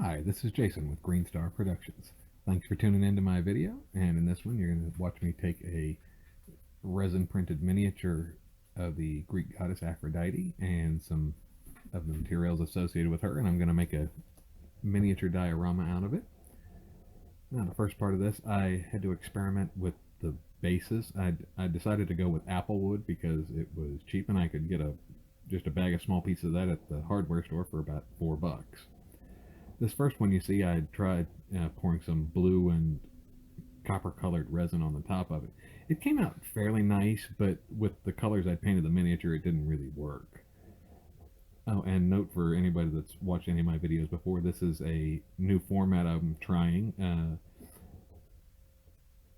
Hi, this is Jason with GreenStar Productions. Thanks for tuning into my video, and in this one you're going to watch me take a resin printed miniature of the Greek goddess Aphrodite and some of the materials associated with her, and I'm going to make a miniature diorama out of it. Now the first part of this, I had to experiment with the bases. I decided to go with apple wood because it was cheap and I could get just a bag of small pieces of that at the hardware store for about $4. This first one you see, I tried pouring some blue and copper colored resin on the top of it. It came out fairly nice, but with the colors I'd painted the miniature, it didn't really work. Oh, and note for anybody that's watched any of my videos before, this is a new format I'm trying.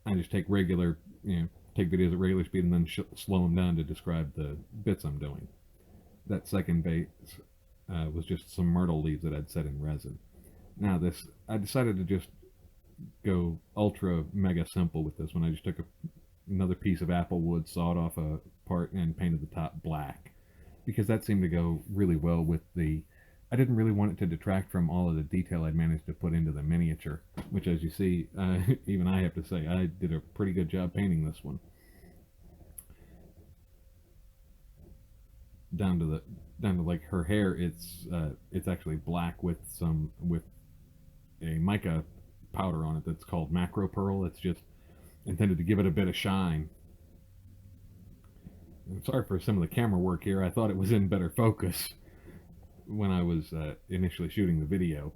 I just take take videos at regular speed and then slow them down to describe the bits I'm doing. That second base was just some myrtle leaves that I'd set in resin. Now this, I decided to just go ultra mega simple with this one. I just took another piece of apple wood, sawed off a part, and painted the top black because that seemed to go really well with the. I didn't really want it to detract from all of the detail I'd managed to put into the miniature, which, as you see, even I have to say, I did a pretty good job painting this one. Down to like her hair, it's actually black with a mica powder on it that's called macro pearl. It's just intended to give it a bit of shine. I'm sorry for some of the camera work here. I thought it was in better focus when I was initially shooting the video.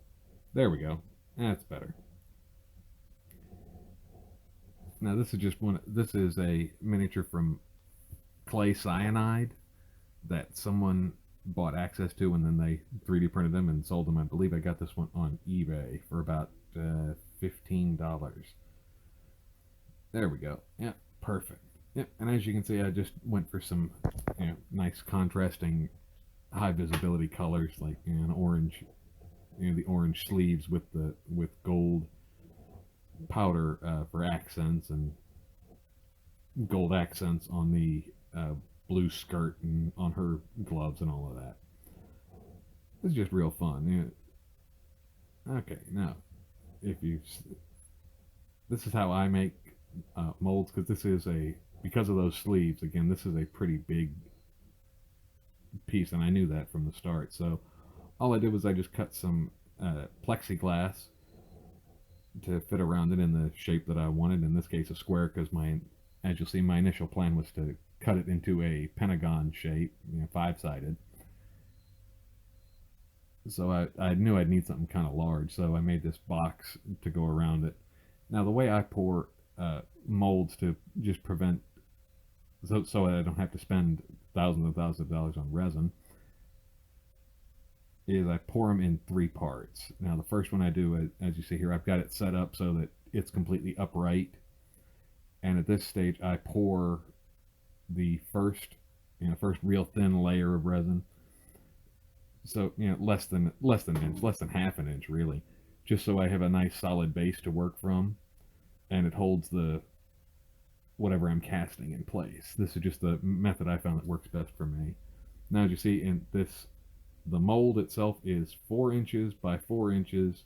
There we go. That's better. Now this is just one. This is a miniature from ClayCyanide that someone bought access to, and then they 3D printed them and sold them. I believe I got this one on eBay for about $15. There we go. Yeah, perfect. Yeah, and as you can see, I just went for some nice contrasting high visibility colors, like an orange, the orange sleeves with gold powder for accents, and gold accents on the blue skirt and on her gloves and all of that. It's just real fun. Yeah. Okay, now this is how I make molds, because because of those sleeves, again, this is a pretty big piece, and I knew that from the start. So all I did was I just cut some plexiglass to fit around it in the shape that I wanted. In this case, a square, because as you'll see, my initial plan was to cut it into a pentagon shape, five-sided. So I knew I'd need something kind of large, so I made this box to go around it. Now the way I pour molds to just prevent, so I don't have to spend thousands and thousands of dollars on resin, is I pour them in 3 parts. Now the first one I do, as you see here, I've got it set up so that it's completely upright, and at this stage I pour the first real thin layer of resin. So less than an inch, less than half an inch really, just so I have a nice solid base to work from, and it holds the whatever I'm casting in place. This is just the method I found that works best for me. Now as you see in this, the mold itself is 4 inches by 4 inches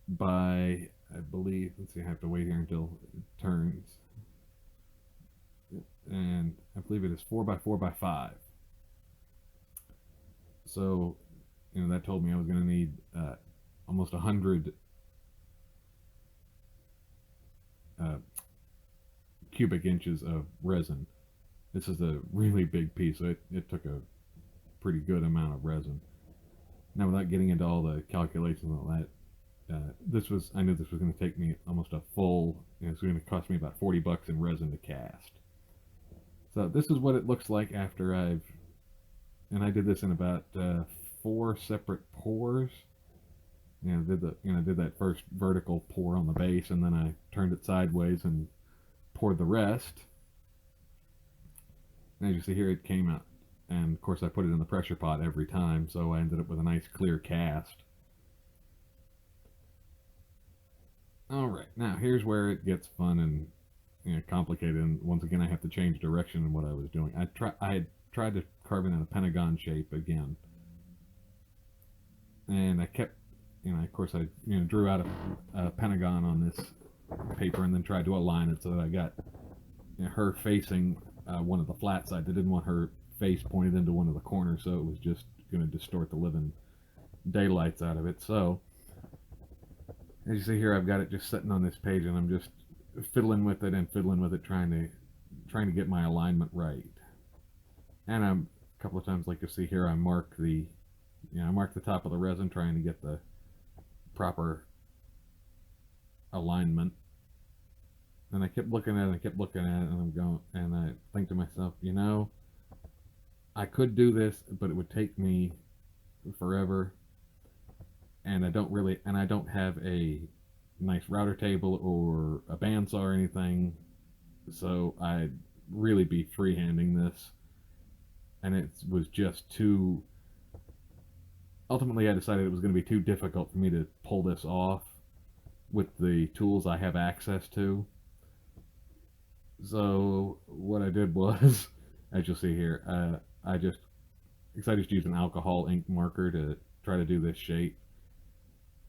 by, I believe, let's see, I have to wait here until it turns, and I believe it is 4 by 4 by 5. So that told me I was going to need almost 100 cubic inches of resin. This is a really big piece, so it took a pretty good amount of resin. Now, without getting into all the calculations and all that, I knew this was going to take me almost a full, it's going to cost me about $40 in resin to cast. So this is what it looks like after and I did this in about 4 separate pours. Did that first vertical pour on the base, and then I turned it sideways and poured the rest. And as you see here, it came out, and of course I put it in the pressure pot every time, so I ended up with a nice clear cast. Alright, now here's where it gets fun and complicated, and once again I have to change direction in what I was doing. I had tried to carve it in a pentagon shape again, And I kept, of course I drew out a pentagon on this paper and then tried to align it so that I got her facing one of the flat sides. I didn't want her face pointed into one of the corners, so it was just going to distort the living daylights out of it. So as you see here, I've got it just sitting on this page, and I'm just fiddling with it, trying to get my alignment right. And I'm a couple of times, like you see here, I mark the top of the resin, trying to get the proper alignment. And I kept looking at it, and I think to myself, I could do this, but it would take me forever, and I don't have a nice router table or a bandsaw or anything, so I'd really be freehanding this, and it was just too. Ultimately, I decided it was going to be too difficult for me to pull this off with the tools I have access to. So what I did was, as you'll see here, I just used an alcohol ink marker to try to do this shape,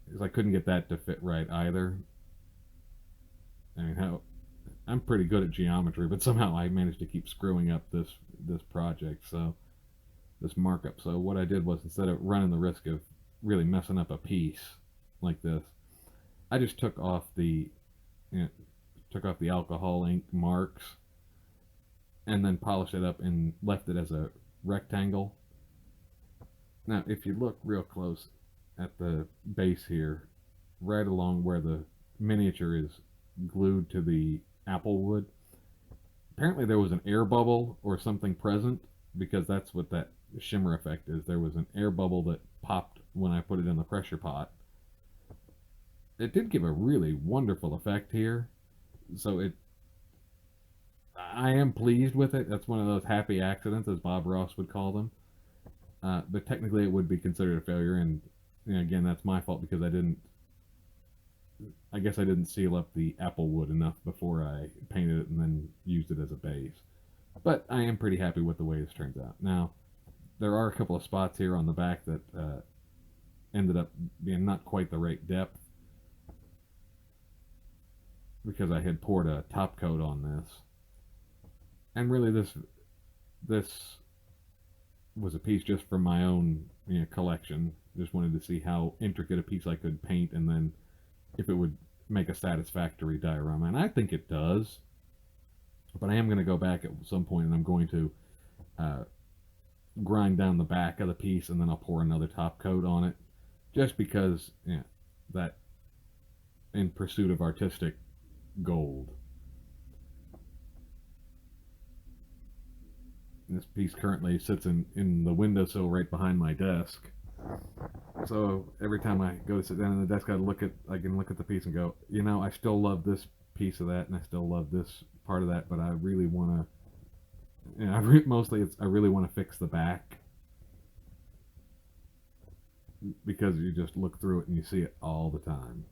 because I couldn't get that to fit right either. I mean, I'm pretty good at geometry, but somehow I managed to keep screwing up this project, so this markup. So what I did was, instead of running the risk of really messing up a piece like this, I just took off the alcohol ink marks and then polished it up and left it as a rectangle. Now, if you look real close at the base here, right along where the miniature is glued to the apple wood, apparently there was an air bubble or something present, because that's what that shimmer effect is. There was an air bubble that popped when I put it in the pressure pot. It did give a really wonderful effect here, so I am pleased with it. That's one of those happy accidents, as Bob Ross would call them. But technically it would be considered a failure, and again, that's my fault, because I guess I didn't seal up the apple wood enough before I painted it and then used it as a base. But I am pretty happy with the way this turns out. Now, there are a couple of spots here on the back that ended up being not quite the right depth, because I had poured a top coat on this. And really, this was a piece just for my own collection. Just wanted to see how intricate a piece I could paint, and then if it would make a satisfactory diorama. And I think it does. But I am going to go back at some point, and I'm going to grind down the back of the piece, and then I'll pour another top coat on it, just because that in pursuit of artistic gold. This piece currently sits in the windowsill right behind my desk. So every time I go to sit down at the desk, I can look at the piece and go, I still love this piece of that, and I still love this part of that, but I really want to, I really want to fix the back, because you just look through it and you see it all the time.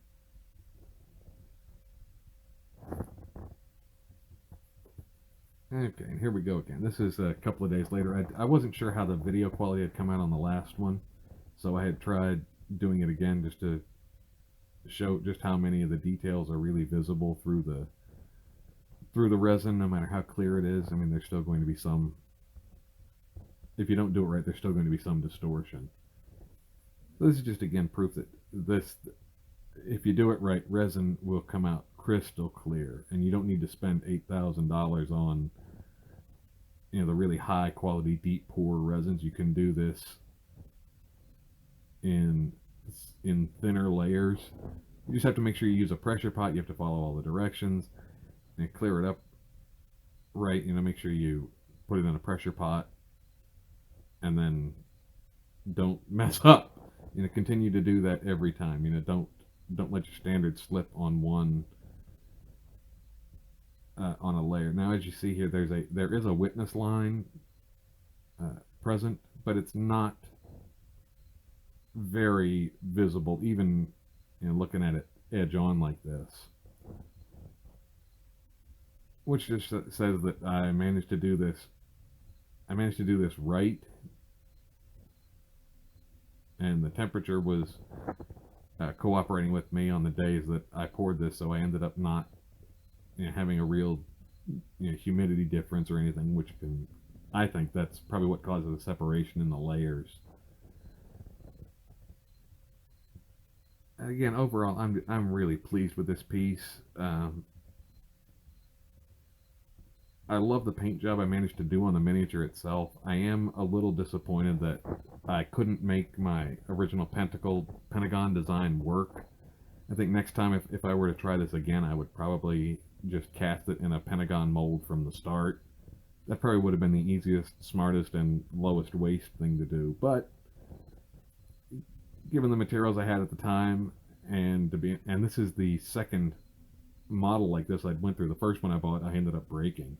Okay, and here we go again. This is a couple of days later. I wasn't sure how the video quality had come out on the last one, so I had tried doing it again just to show just how many of the details are really visible through the resin, no matter how clear it is. I mean, there's still going to be some, if you don't do it right, there's still going to be some distortion. This is just, again, proof that if you do it right, resin will come out crystal clear, and you don't need to spend $8,000 on the really high quality deep pour resins. You can do this in thinner layers. You just have to make sure you use a pressure pot. You have to follow all the directions and clear it up right. Make sure you put it in a pressure pot, and then don't mess up. Continue to do that every time. Don't let your standard slip on one on a layer. Now, as you see here, there is a witness line present, but it's not very visible, even looking at it edge on like this, which just says that I managed to do this. I managed to do this right, and the temperature was cooperating with me on the days that I poured this, so I ended up not having a real humidity difference or anything, which can, I think that's probably what causes the separation in the layers. Again, overall, I'm really pleased with this piece. I love the paint job I managed to do on the miniature itself. I am a little disappointed that I couldn't make my original pentagon design work. I think next time, if I were to try this again, I would probably just cast it in a pentagon mold from the start. That probably would have been the easiest, smartest, and lowest waste thing to do. But given the materials I had at the time, and this is the second model like this I went through. The first one I bought, I ended up breaking.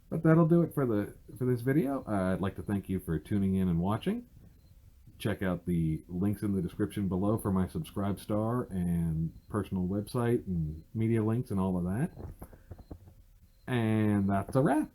But that'll do it for this video. I'd like to thank you for tuning in and watching. Check out the links in the description below for my subscribe star and personal website and media links and all of that. And that's a wrap.